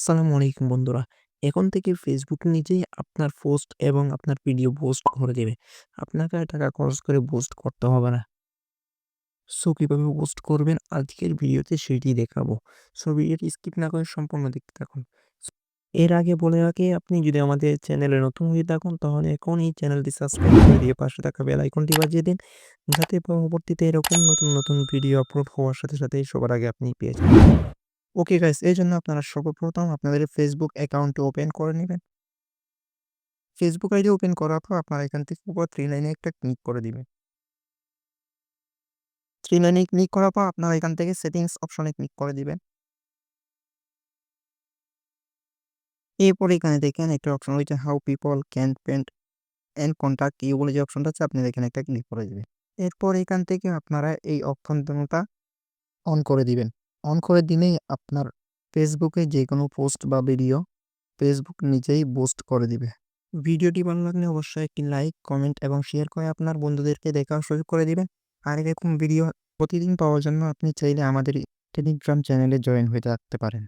আসসালামু আলাইকুম বন্ধুরা। এখন থেকে Facebook নিজেই আপনার পোস্ট এবং আপনার ভিডিও পোস্ট করে দেবে। আপনাকে আর টাকা খরচ করে পোস্ট করতে হবে না। সো কিভাবে পোস্ট করবেন আজকের ভিডিওতে সেটি দেখাবো। সো ভিডিওটি স্কিপ না করে সম্পূর্ণ দেখতে থাকুন। এর আগে বলে রাখি আপনি যদি আমাদের চ্যানেলে নতুন হয়ে থাকুন তাহলে এখনই চ্যানেলটি সাবস্ক্রাইব করে দিয়ে পাশে থাকা বেল আইকনটি বাজিয়ে দিন। যাতে পরবর্তীতে এরকম নতুন ভিডিও আপলোড হওয়ার সাথে সবার আগে আপনি পেয়ে যান। ওকে গাইস, এজন্য আপনারা সর্বপ্রথম আপনাদের Facebook অ্যাকাউন্টটি ওপেন করে নিবেন। Facebook আইডি ওপেন করার পর আপনারা এখান থেকে উপর 3 লাইনে একটা ক্লিক করে দিবেন। 3 লাইনে ক্লিক করার পর আপনারা এখান থেকে সেটিংস অপশনে ক্লিক করে দিবেন। এরপর এখানে দেখেন একটা অপশন রয়েছে how people can paint and contact you বলে যে অপশনটা আছে আপনারা এখানে একটা ক্লিক করে দিবেন। এরপর এখান থেকে আপনারা এই অপশনটা অন করে দিবেন। অন করে দিলেই আপনার Facebook এ যেকোনো পোস্ট বা ভিডিও Facebook নিজেই বুস্ট করে দিবে। ভিডিওটি ভালো লাগলে অবশ্যই একটি লাইক, কমেন্ট এবং শেয়ার করে আপনার বন্ধুদেরকে দেখার সুযোগ করে দিবেন। আর এরকম ভিডিও প্রতিদিন পাওয়ার জন্য আপনি চাইলে আমাদের টেলিগ্রাম চ্যানেলে জয়েন হয়ে থাকতে পারেন।